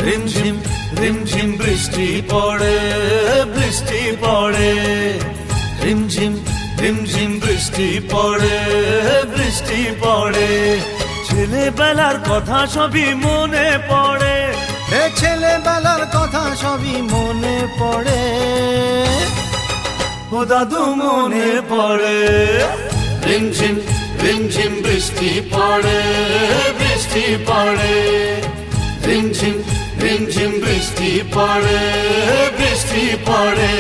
রিমঝিম রিমঝিম বৃষ্টি পড়ে, বৃষ্টি পড়ে, রিমঝিম রিমঝিম বৃষ্টি পড়ে, বৃষ্টি পড়ে। ছেলেবেলার কথা সবই মনে পড়ে, এ ছেলেবেলার কথা সবই মনে পড়ে, ও দাদু মনে পড়ে। রিমঝিম রিমঝিম বৃষ্টি পড়ে, বৃষ্টি পড়ে, রিমঝিম রিমঝিম বৃষ্টি পড়ে, বৃষ্টি পড়ে।